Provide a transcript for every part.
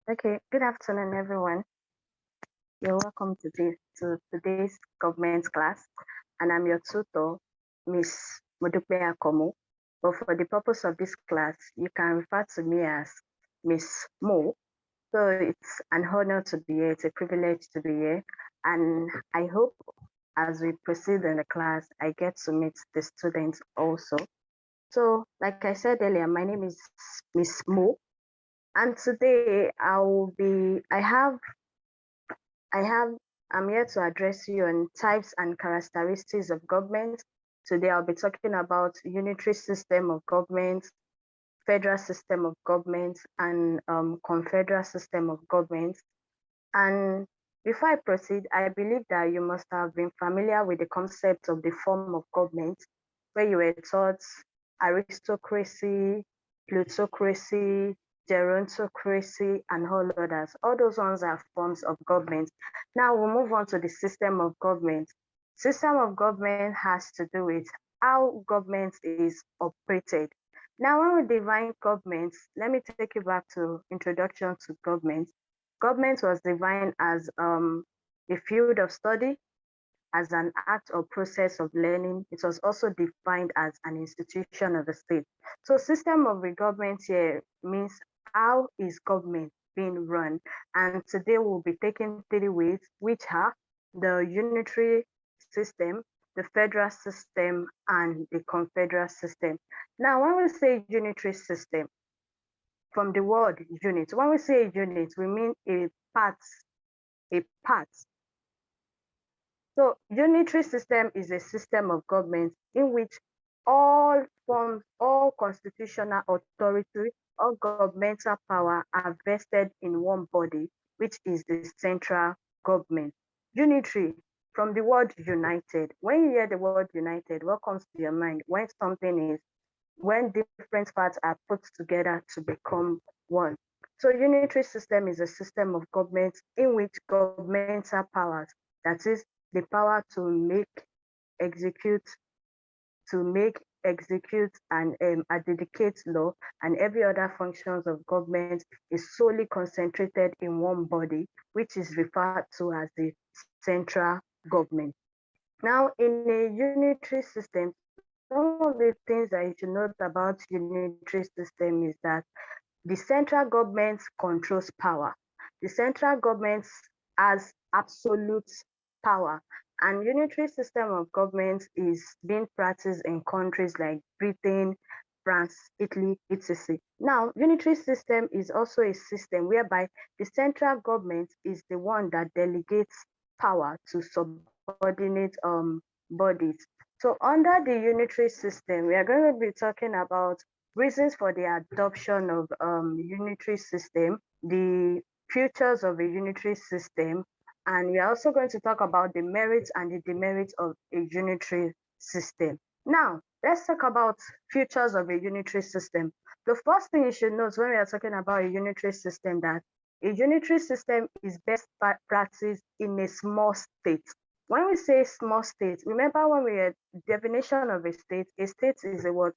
Okay, good afternoon, everyone. You're welcome to today's government class, and I'm your tutor, Miss Modupe. But for the purpose of this class, you can refer to me as Miss Mo. So it's an honor to be here, it's a privilege to be here, and I hope as we proceed in the class, I get to meet the students also. So, like I said earlier, my name is Miss Mo, and today I have, I'm here to address you on types and characteristics of government. Today I'll be talking about unitary system of government, federal system of government, and confederal system of government. And before I proceed, I believe that you must have been familiar with the concept of the form of government, where you were taught aristocracy, plutocracy, gerontocracy, and all others. All those ones are forms of government. Now we'll move on to the system of government. System of government has to do with how government is operated. Now, when we define government, let me take you back to introduction to government. Government was defined as a field of study, as an act or process of learning. It was also defined as an institution of the state. So system of the government here means how is government being run? And today we'll be taking three ways, which are the unitary system, the federal system, and the confederal system. Now, when we say unitary system, from the word unit, when we say unit, we mean a part, a part. So unitary system is a system of government in which all forms, all constitutional authority, all governmental power are vested in one body, which is the central government. Unitary, from the word united. When you hear the word united, what comes to your mind? When different parts are put together to become one. So unitary system is a system of government in which governmental powers, that is the power execute, execute, and adjudicate law and every other functions of government is solely concentrated in one body, which is referred to as the central government. Now, in a unitary system, some of the things that you should note about unitary system is that the central government controls power. The central government has absolute power. And unitary system of government is being practiced in countries like Britain, France, Italy, etc. Now, unitary system is also a system whereby the central government is the one that delegates power to subordinate bodies. So under the unitary system, we are going to be talking about reasons for the adoption of unitary system, the futures of a unitary system, and we are also going to talk about the merits and the demerits of a unitary system. Now, let's talk about futures of a unitary system. The first thing you should note when we are talking about a unitary system that a unitary system is best practiced in a small state. When we say small state, remember when we had definition of a state is a what?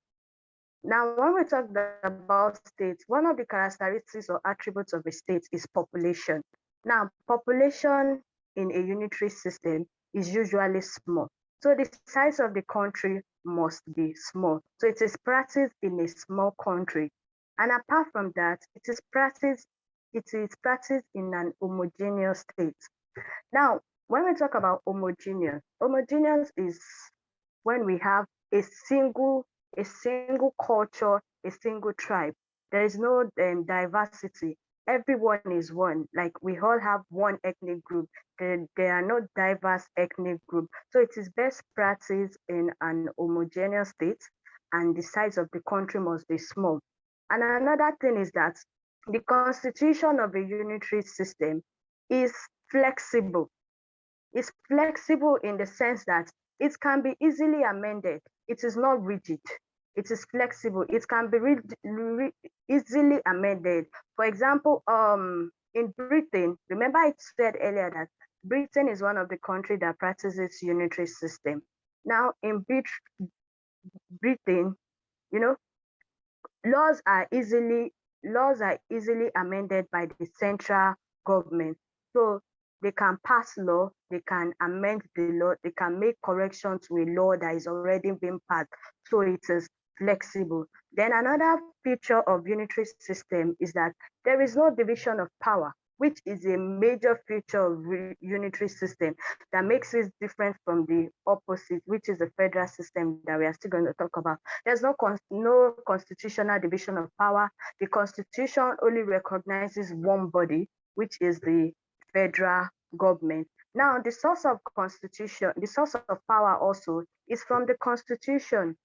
Now, when we talk about states, one of the characteristics or attributes of a state is population. Now, population in a unitary system is usually small. So the size of the country must be small. So it is practiced in a small country. And apart from that, it is practiced in an homogeneous state. Now, when we talk about homogeneous is when we have a single culture, a single tribe. There is no diversity. Everyone is one. Like we all have one ethnic group. There are no diverse ethnic group. So it is best practice in an homogeneous state, and the size of the country must be small. And another thing is that the constitution of a unitary system is flexible. It's flexible in the sense that it can be easily amended. It is not rigid. It is flexible. It can be easily amended. For example, in Britain, remember I said earlier that Britain is one of the countries that practices unitary system. Now, in Britain, you know, laws are easily laws are easily amended by the central government. So they can pass law, they can amend the law, they can make correction to a law that is already being passed. So it is flexible. Then another feature of unitary system is that there is no division of power, which is a major feature of unitary system that makes it different from the opposite, which is the federal system that we are still going to talk about. There's no constitutional division of power. The Constitution only recognizes one body, which is the federal government. Now, the source of constitution, the source of power also is from the Constitution.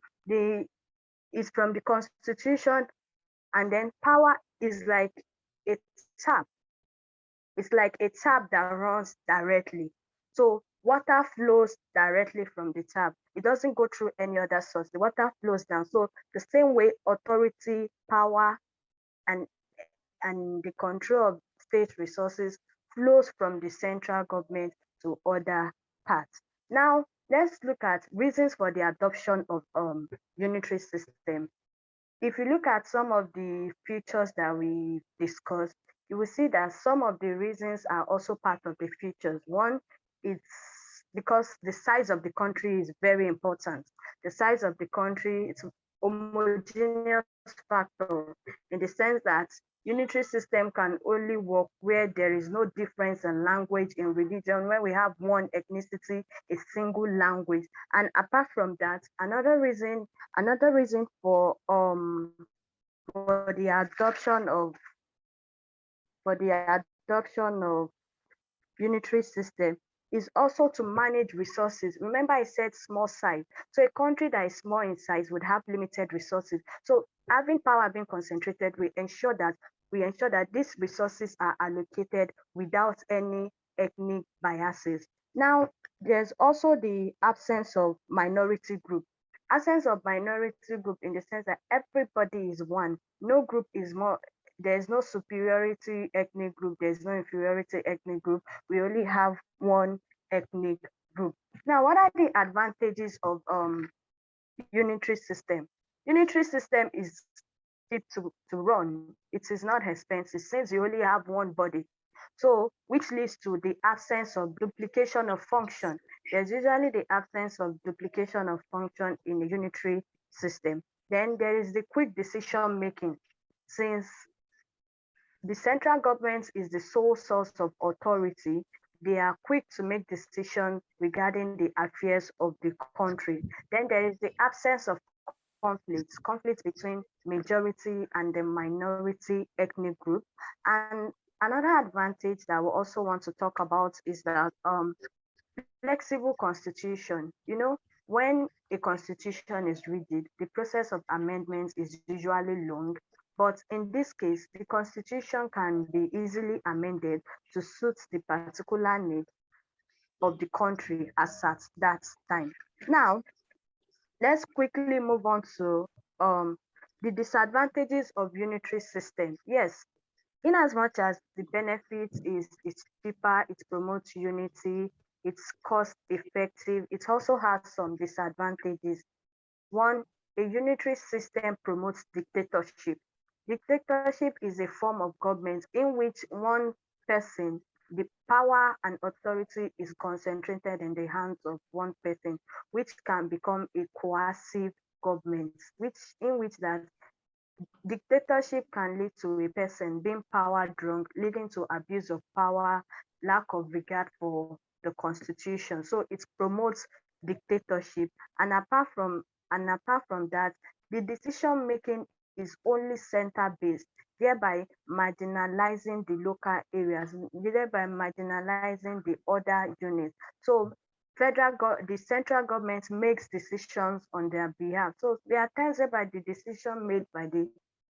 Is from the Constitution, and then power is like a tap. It's like a tap that runs directly. So water flows directly from the tap. It doesn't go through any other source. The water flows down. So the same way authority, power, and the control of state resources flows from the central government to other parts. Now, let's look at reasons for the adoption of unitary system. If you look at some of the features that we discussed, you will see that some of the reasons are also part of the features. One, it's because the size of the country is very important. The size of the country, it's homogeneous factor in the sense that unitary system can only work where there is no difference in language, in religion, where we have one ethnicity, a single language. And apart from that, another reason for the adoption of unitary system is also to manage resources. Remember, I said small size. So a country that is small in size would have limited resources. So having power being concentrated, we ensure that these resources are allocated without any ethnic biases. Now, there's also the absence of minority group. Absence of minority group in the sense that everybody is one. No group is more. There's no superiority ethnic group. There's no inferiority ethnic group. We only have one ethnic group. Now, what are the advantages of unitary system? Unitary system is cheap to run. It is not expensive since you only have one body. So, which leads to the absence of duplication of function. There's usually the absence of duplication of function in a unitary system. Then there is the quick decision making. Since the central government is the sole source of authority, they are quick to make decisions regarding the affairs of the country. Then there is the absence of conflicts between majority and the minority ethnic group. And another advantage that we also want to talk about is that flexible constitution. You know, when a constitution is rigid, the process of amendments is usually long. But in this case, the constitution can be easily amended to suit the particular need of the country as at that time. Now, let's quickly move on to the disadvantages of unitary system. Yes, in as much as the benefit is it's cheaper, it promotes unity, it's cost effective, it also has some disadvantages. One, a unitary system promotes dictatorship. Dictatorship is a form of government in which one person, the power and authority is concentrated in the hands of one person, which can become a coercive government, in which that dictatorship can lead to a person being power drunk, leading to abuse of power, lack of regard for the constitution. So it promotes dictatorship. And apart from that, the decision making is only center based, thereby marginalizing the local areas, thereby marginalizing the other units. So the central government makes decisions on their behalf. So there are times whereby the decision made by the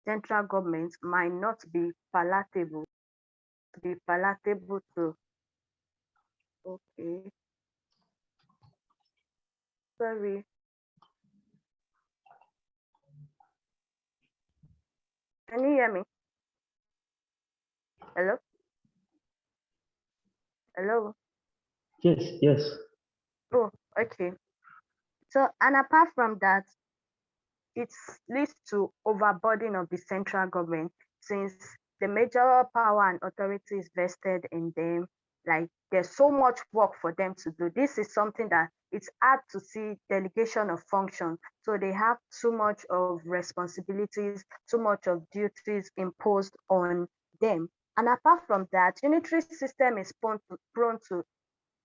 central government might not be palatable to. Okay, sorry. Can you hear me? Hello? Hello? Yes, yes. Oh, okay. So, and apart from that, it leads to overburden of the central government. since the major power and authority is vested in them, like there's so much work for them to do. This is something that it's hard to see delegation of function. So they have too much of responsibilities, too much of duties imposed on them. And apart from that, unitary system is prone to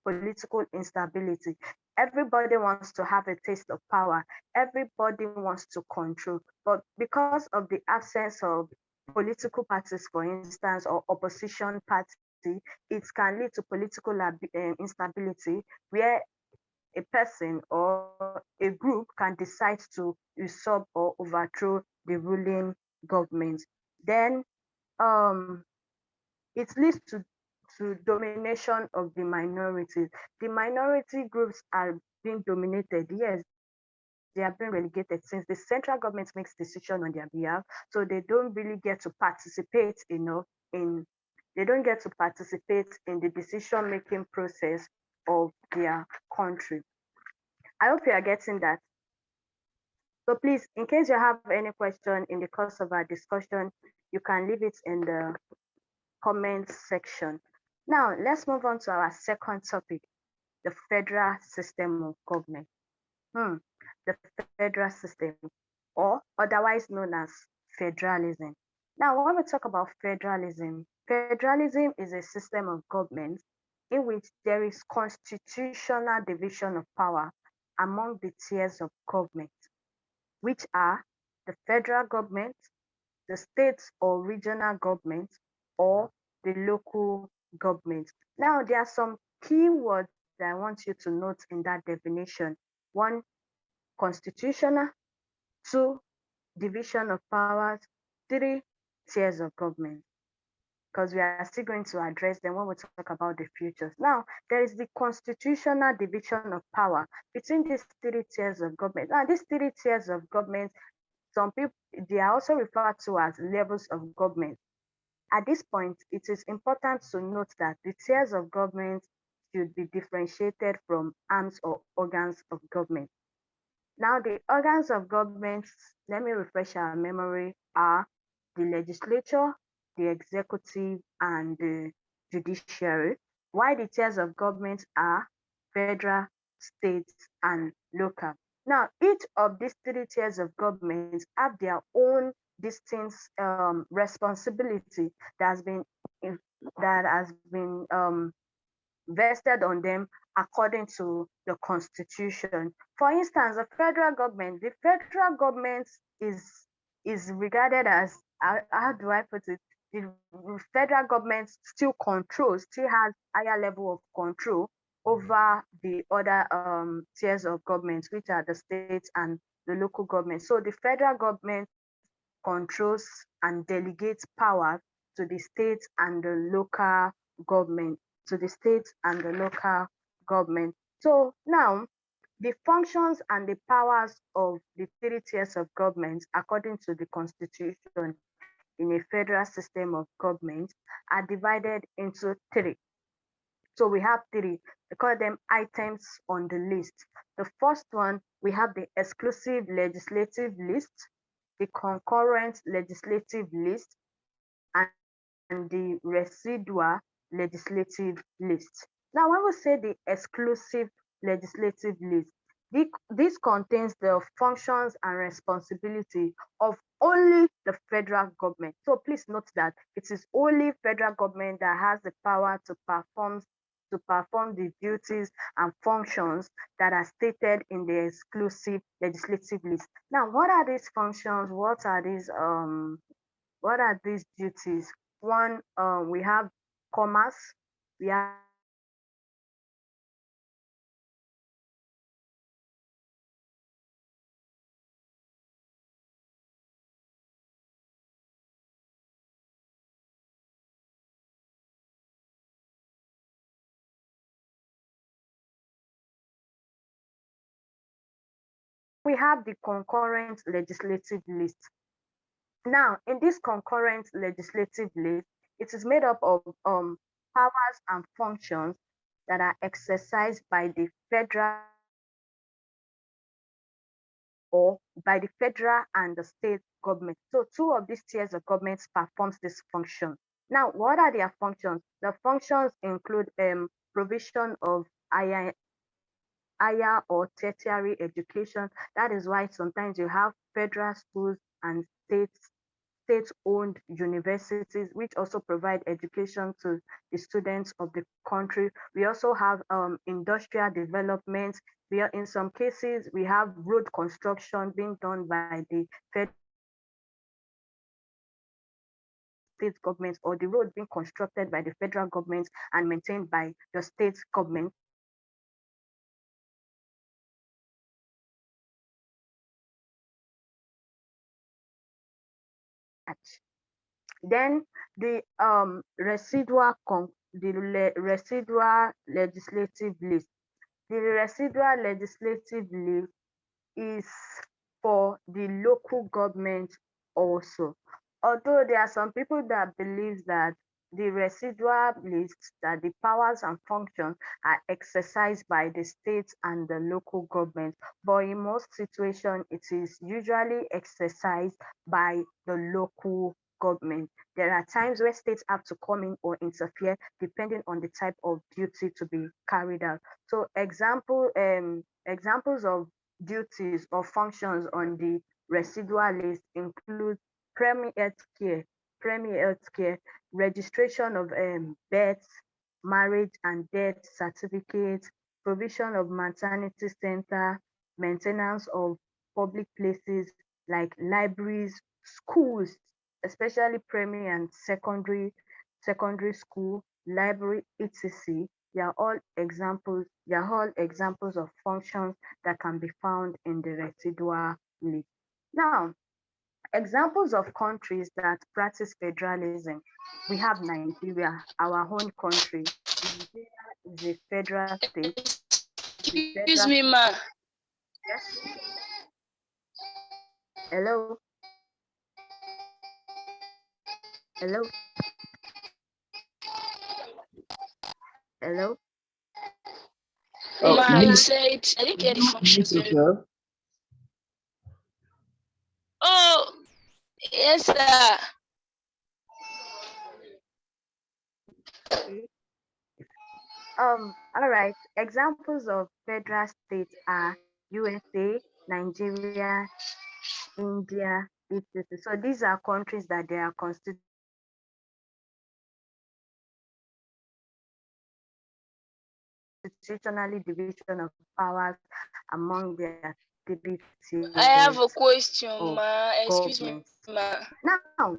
political instability. Everybody wants to have a taste of power. Everybody wants to control. But because of the absence of political parties, for instance, or opposition party, it can lead to political instability where a person or a group can decide to usurp or overthrow the ruling government. Then um, it leads to domination of the minorities. The minority groups are being dominated. Yes, they are being relegated since the central government makes decision on their behalf. So they don't really get to participate enough in they don't get to participate in the decision-making process of their country. I hope you are getting that. So please, in case you have any question in the course of our discussion, you can leave it in the comment section. Now, let's move on to our second topic, the federal system of government. The federal system, or otherwise known as federalism. Now, when we talk about federalism is a system of government in which there is constitutional division of power among the tiers of government, which are the federal government, the state or regional government, or the local government. Now, there are some key words that I want you to note in that definition. One, constitutional. Two, division of powers. Three, tiers of government. Because we are still going to address them when we talk about the futures. Now, there is the constitutional division of power between these three tiers of government. Now, these three tiers of government, some people, they are also referred to as levels of government. At this point, it is important to note that the tiers of government should be differentiated from arms or organs of government. Now, the organs of government, let me refresh our memory, are the legislature, the executive, and the judiciary, while the tiers of government are federal, state, and local. Now, each of these three tiers of government have their own distinct responsibility that has been vested on them according to the constitution. For instance, the federal government is regarded as how do I put it? The federal government still controls, still has higher level of control over the other tiers of government, which are the states and the local government. So the federal government controls and delegates power to the state and the local government, to the state and the local government. So now, the functions and the powers of the three tiers of government, according to the Constitution in a federal system of government, are divided into three. So we have three. We call them items on the list. The first one, we have the exclusive legislative list, the concurrent legislative list, and the residual legislative list. Now, when we say the exclusive legislative list, this contains the functions and responsibility of only the federal government. So please note that it is only federal government that has the power to perform the duties and functions that are stated in the exclusive legislative list. Now, what are these functions? What are these duties? One, we have commerce, we have education, we have we have the concurrent legislative list. Now, in this concurrent legislative list, it is made up of powers and functions that are exercised by the federal or by the federal and the state government. So two of these tiers of governments performs this function. Now, what are their functions? The functions include provision of higher, higher or tertiary education. That is why sometimes you have federal schools and state-owned universities, which also provide education to the students of the country. We also have industrial development. We are, in some cases, we have road construction being done by the federal government or the state government, or the road being constructed by the federal government and maintained by the state government. So these are functions of research. Then the residual legislative list. The residual legislative list is for the local government also. Although there are some people that believe that the residual list, that the powers and functions are exercised by the state and the local government, but in most situations it is usually exercised by the local government. There are times where states have to come in or interfere depending on the type of duty to be carried out. So examples of duties or functions on the residual list include primary health care, registration of birth, marriage and death certificates, provision of maternity center, maintenance of public places like libraries, schools, especially primary and secondary school, library, etc. They are all examples of functions that can be found in the residual list. Now, examples of countries that practice federalism. We have Nigeria, our own country. Nigeria is a federal state. It's a Excuse federal. me, ma. Yes. Hello. Hello. Hello. Ma, Oh, you please, said I didn't get the you mute functions very well. yourself. Oh, yes, sir. Okay. All right. Examples of federal states are USA, Nigeria, India, etc. So these are countries that they are constitutionally division of powers among their tributaries I have a of question, ma. Excuse me, government. ma. Now,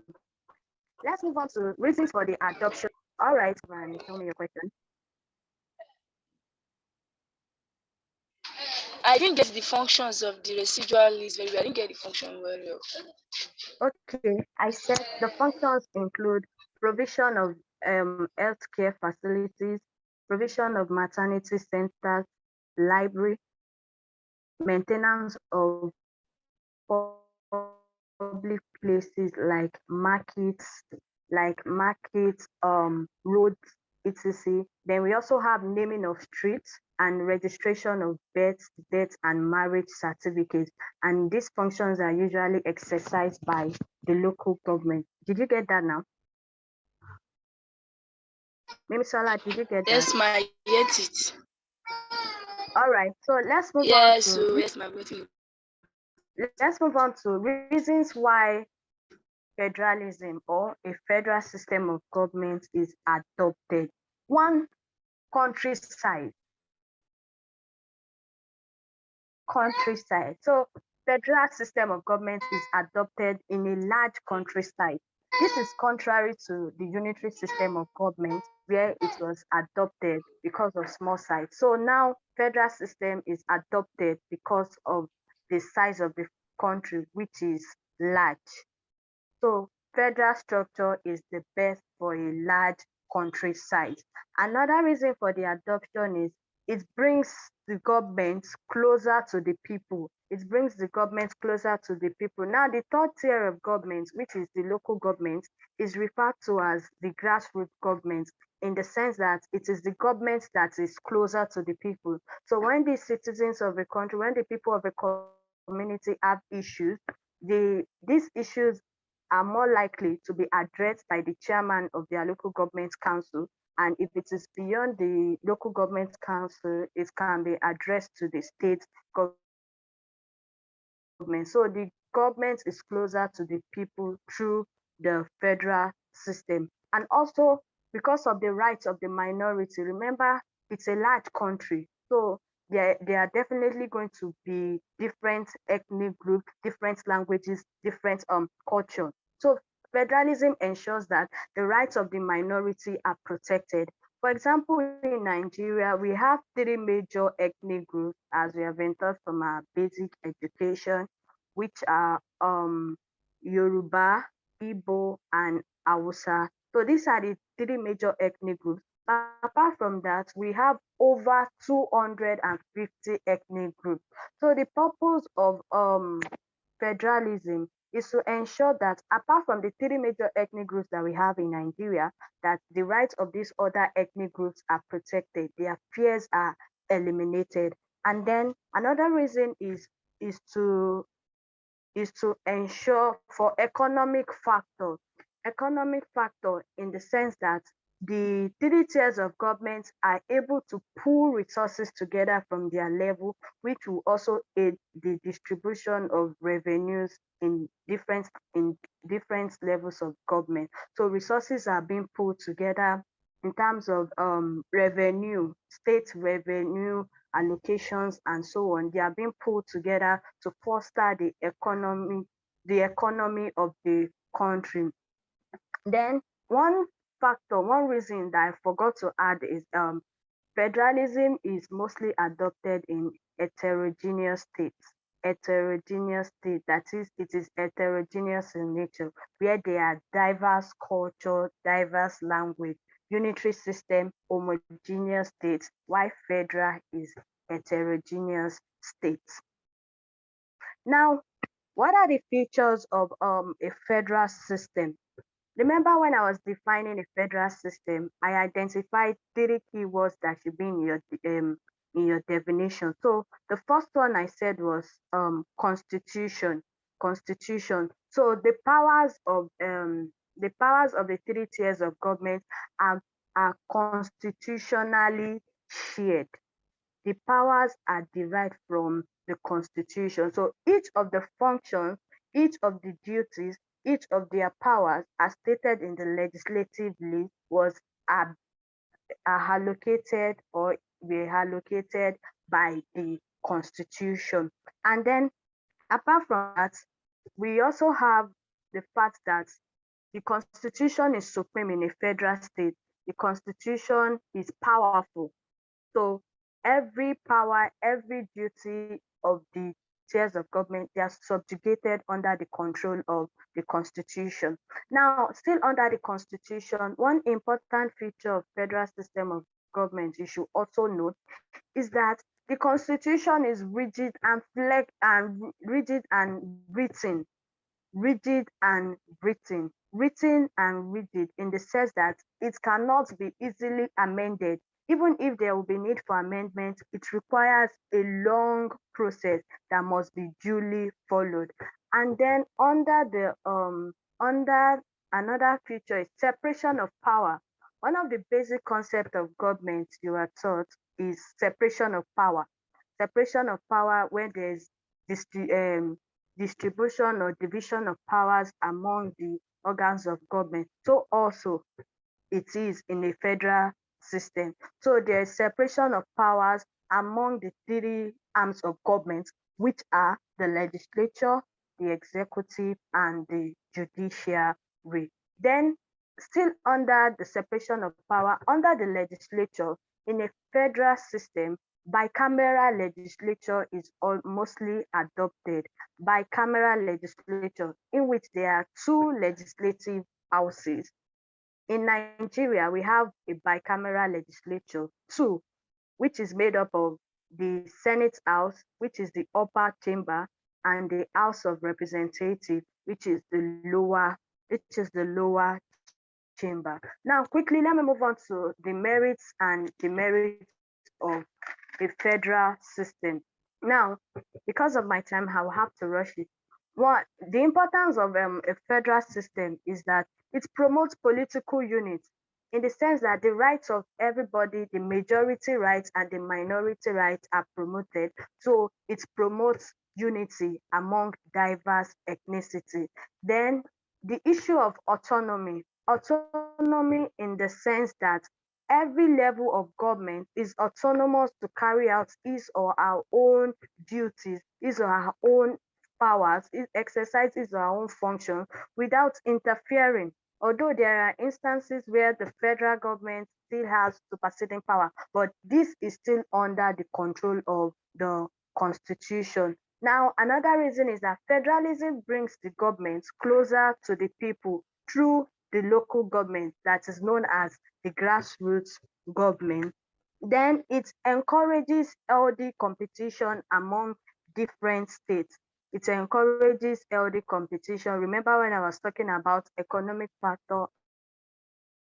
let's move on to reasons for the adoption. All right, man, tell me your question. I didn't get the functions of the residual list very well. I didn't get the function very well. Okay, I said the functions include provision of healthcare facilities, provision of maternity centers, library, maintenance of public places roads, etc. Then we also have naming of streets and registration of births, deaths, and marriage certificates. And these functions are usually exercised by the local government. Did you get that now? Maybe Sola, did you get that? Yes, ma. I get it. All right, so Yes, so yes, ma. I'm getting it. let's move on to reasons why federalism or a federal system of government is adopted. One, countryside. So federal system of government is adopted in a large countryside. This is contrary to the unitary system of government where it was adopted because of small size. So now federal system is adopted because of the size of the country, which is large. So federal structure is the best for a large country size. Another reason for the adoption is it brings the government closer to the people. It brings the government closer to the people. Now, the third tier of government, which is the local government, is referred to as the grassroots government in the sense that it is the government that is closer to the people. So when the citizens of a country, when the people of a country community have issues, these issues are more likely to be addressed by the chairman of their local government council. And if it is beyond the local government council, it can be addressed to the state government. So the government is closer to the people through the federal system. And also, because of the rights of the minority, remember, it's a large country. So there are definitely going to be different ethnic groups, different languages, different culture. So federalism ensures that the rights of the minority are protected. For example, in Nigeria, we have three major ethnic groups, as we have been taught from our basic education, which are Yoruba, Igbo, and Hausa. So these are the three major ethnic groups. Apart from that, we have over 250 ethnic groups. So the purpose of federalism is to ensure that apart from the three major ethnic groups that we have in Nigeria, that the rights of these other ethnic groups are protected, their fears are eliminated. And then another reason is to is to ensure for economic factor in the sense that the three tiers of government are able to pool resources together from their level, which will also aid the distribution of revenues in different levels of government. So resources are being pooled together in terms of revenue, state revenue, allocations, and so on. They are being pulled together to foster the economy of the country. Then one reason that I forgot to add is federalism is mostly adopted in heterogeneous states. Heterogeneous state, that is, it is heterogeneous in nature, where there are diverse culture, diverse language, unitary system, homogeneous states, while federal is heterogeneous states. Now, what are the features of a federal system? Remember when I was defining a federal system, I identified three keywords that should be in your definition. So the first one I said was constitution. Constitution. So the powers of the three tiers of government are constitutionally shared. The powers are derived from the constitution. So each of the functions, each of the duties, each of their powers as stated in the legislative list was are, are allocated or were allocated by the constitution. And then apart from that, we also have the fact that the constitution is supreme in a federal state. The constitution is powerful. So every power, every duty of the tiers of government, they are subjugated under the control of the constitution. Now, still under the constitution, one important feature of federal system of government you should also note is that the constitution is rigid and written and rigid in the sense that it cannot be easily amended. Even if there will be need for amendment, it requires a long process that must be duly followed. And then under another feature is separation of power. One of the basic concepts of government you are taught is separation of power. Separation of power where there's distribution or division of powers among the organs of government. So also it is in a federal system. So there is separation of powers among the three arms of government, which are the legislature, the executive, and the judiciary. Then, still under the separation of power, under the legislature, in a federal system, bicameral legislature is mostly adopted. Bicameral legislature, in which there are two legislative houses. In Nigeria, we have a bicameral legislature, two, which is made up of the Senate House, which is the upper chamber, and the House of Representatives, which is the lower chamber. Now, quickly, let me move on to the merits and demerits of a federal system. Now, because of my time, I will have to rush it. One, the importance of a federal system is that it promotes political unity in the sense that the rights of everybody, the majority rights and the minority rights are promoted. So it promotes unity among diverse ethnicity. Then the issue of autonomy in the sense that every level of government is autonomous to carry out his or her own duties, his or her own powers, exercise his or her own function without interfering. Although there are instances where the federal government still has superseding power, but this is still under the control of the constitution. Now, another reason is that federalism brings the government closer to the people through the local government that is known as the grassroots government. Then it encourages healthy competition among different states. It encourages healthy competition. Remember when I was talking about economic factor and social factor?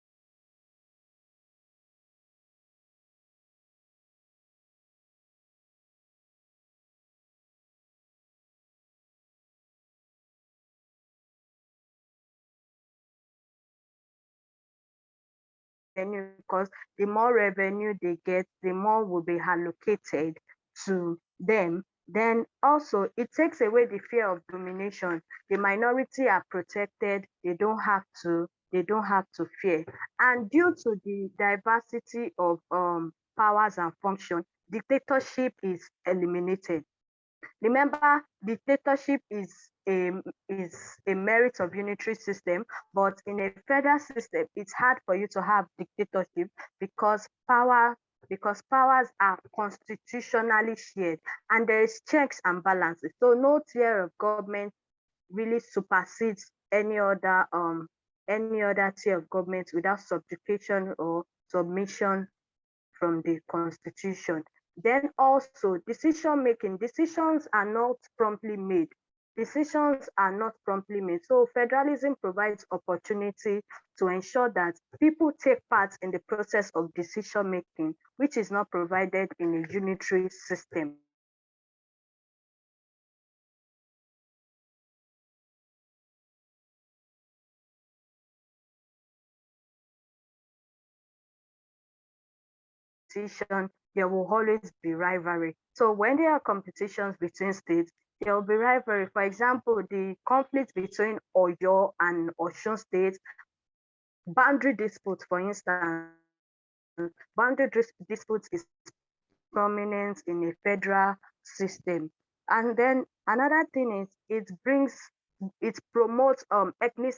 So revenue, because the more revenue they get, the more will be allocated to them. Then also it takes away the fear of domination. The minority are protected, they don't have to fear. And due to the diversity of powers and function, dictatorship is eliminated. Remember, dictatorship is a merit of unitary system, but in a federal system, it's hard for you to have dictatorship because powers are constitutionally shared and there is checks and balances. So no tier of government really supersedes any other tier of government without subjugation or submission from the constitution. Then also decisions are not promptly made. Decisions are not promptly made. So federalism provides opportunity to ensure that people take part in the process of decision making, which is not provided in a unitary system. Then competition, there will always be rivalry. So when there are competitions between states, there will be rivalry. For example, the conflict between Oyo and Osun State, boundary disputes, for instance, boundary disputes is prominent in a federal system. And then another thing is it promotes ethnic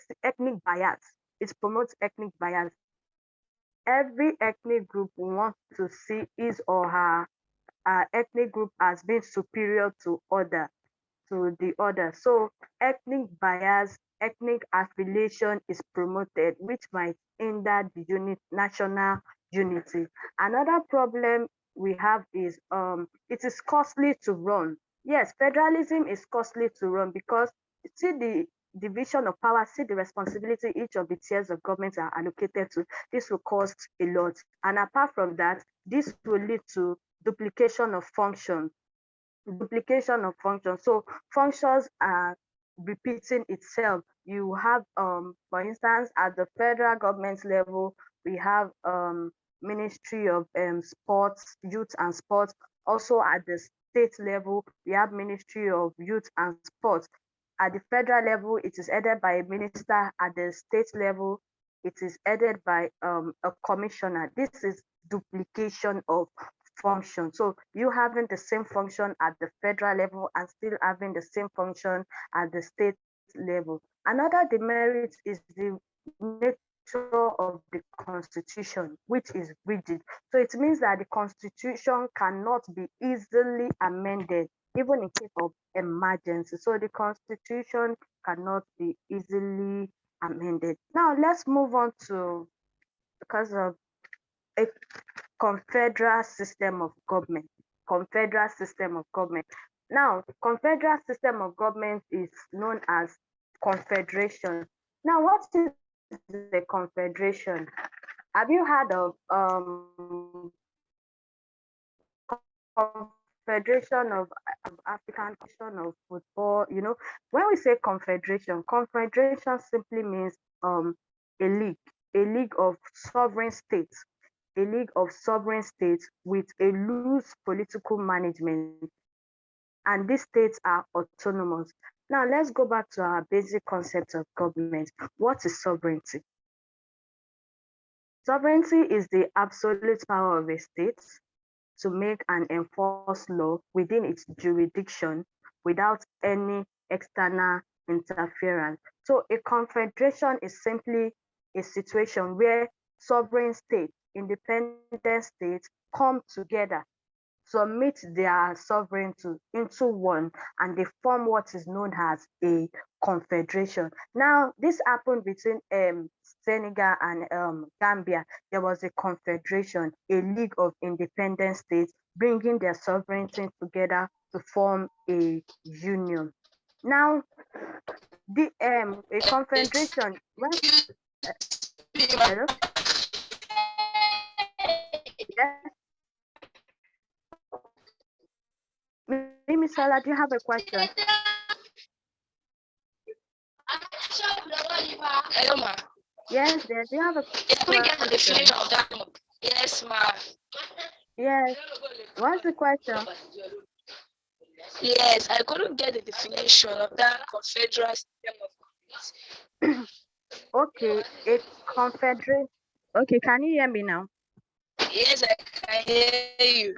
bias. It promotes ethnic bias. Every ethnic group wants to see his or her ethnic group as being superior to the other. So ethnic bias, ethnic affiliation is promoted, which might hinder the national unity. Another problem we have is it is costly to run. Yes, federalism is costly to run because see the division of power, see the responsibility each of the tiers of government are allocated to. This will cost a lot. And apart from that, this will lead to duplication of function so functions are repeating itself. You have for instance at the federal government level we have ministry of sports, youth and sports. Also at the state level we have ministry of youth and sports. At the federal level it is headed by a minister. At the state level it is headed by a commissioner. This is duplication of function. So you having the same function at the federal level and still having the same function at the state level. Another demerit is the nature of the constitution, which is rigid. So it means that the constitution cannot be easily amended, even in case of emergency. So the constitution cannot be easily amended. Now let's move on to because of a confederal system of government. Confederal system of government. Now, confederal system of government is known as confederation. Now, what is a confederation? Have you heard of confederation? Confederation of African Federation of Football. When we say confederation simply means a league, a league of sovereign states, a league of sovereign states with a loose political management, and these states are autonomous. Now let's go back to our basic concept of government. What is sovereignty? Sovereignty is the absolute power of a state to make and enforce law within its jurisdiction without any external interference. So a confederation is simply a situation where sovereign states, independent states come together, submit their sovereignty into one, and they form what is known as a confederation. Now, this happened between Senegal and Gambia. There was a confederation, a league of independent states bringing their sovereignty together to form a union. Now, the a confederation. When, uh, hello, yes, Mimi Sala, do you have a question? Hello, ma. Yes, there. Do you have a I couldn't get the question? definition of that. Yes, ma. Yes. What's the question? Yes, I couldn't get the definition of that confederal system of government. Okay, a confederate. Okay, can you hear me now? Yes, I can hear you.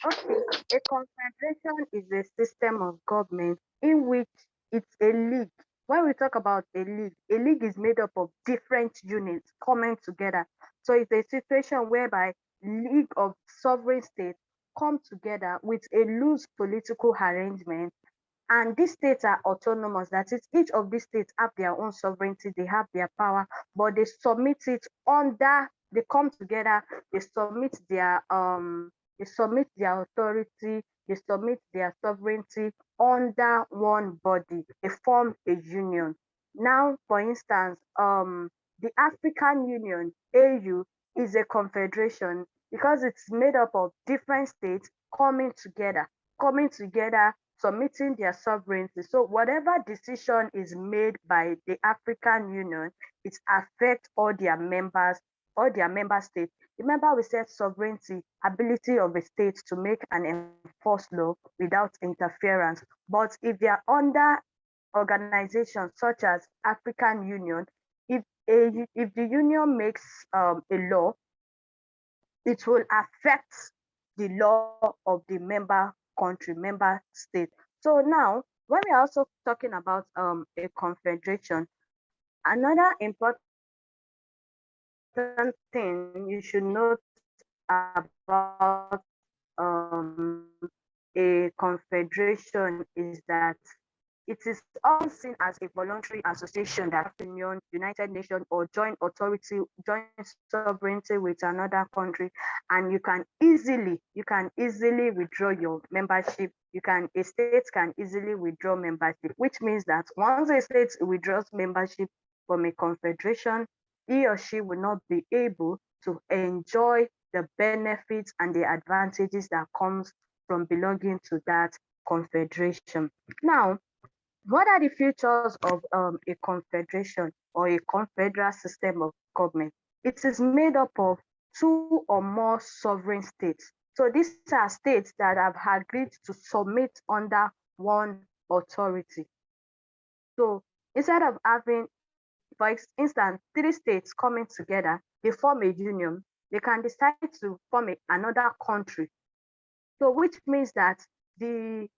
Okay, a confederation is a system of government in which it's a league. When we talk about a league is made up of different units coming together. So it's a situation whereby league of sovereign states come together with a loose political arrangement, and these states are autonomous. That is, each of these states have their own sovereignty, they have their power, but they submit it under, they come together, they submit their authority, they submit their sovereignty under one body. They form a union. Now, for instance, the African Union, AU, is a confederation because it's made up of different states coming together, submitting their sovereignty. So whatever decision is made by the African Union, it affects all their member states. Remember, we said sovereignty, ability of a state to make and enforce law without interference. But if they are under organizations such as African Union, if the union makes a law, it will affect the law of the member country, member state. So now, when we are also talking about a confederation, another important thing you should note about a confederation is that it is often seen as a voluntary association that Union, United Nations, or joint sovereignty with another country, and you can easily withdraw your membership. A state can easily withdraw membership, which means that once a state withdraws membership from a confederation, he or she will not be able to enjoy the benefits and the advantages that comes from belonging to that confederation. Now, what are the features of a confederation or a confederal system of government? It is made up of two or more sovereign states. So these are states that have agreed to submit under one authority. So instead of having, for instance, three states coming together, they form a union, they can decide to form another country. So which means that the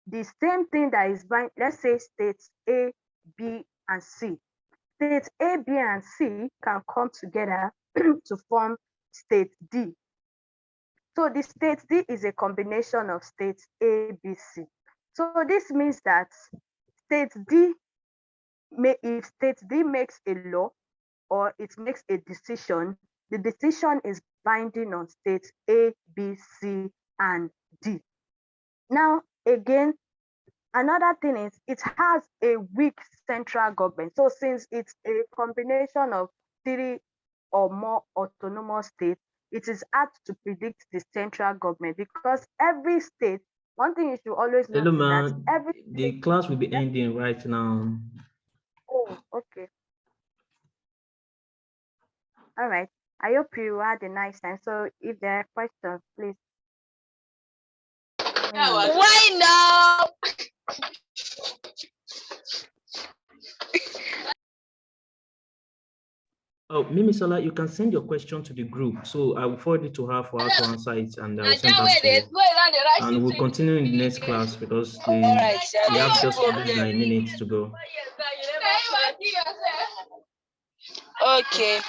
the same thing that is buying, let's say states A, B, and C. States A, B, and C can come together to form state D. So the state D is a combination of states A, B, C. So this means that state D if state D makes a law or it makes a decision, the decision is binding on states A, B, C, and D. Now, again, another thing is it has a weak central government. So since it's a combination of three or more autonomous states, it is hard to predict the central government because every state, one thing you should always note Hello, is that man. every The state, class will be ending right now. oh, okay. All right. I hope you had a nice time. So if there are questions, please let me know. Why now? Oh, Mimisola, you can send your question to the group. So I will forward it to her for her to answer it, and I will send back to you. And we'll continue in the next class because we have just less than a minute to go. Okay.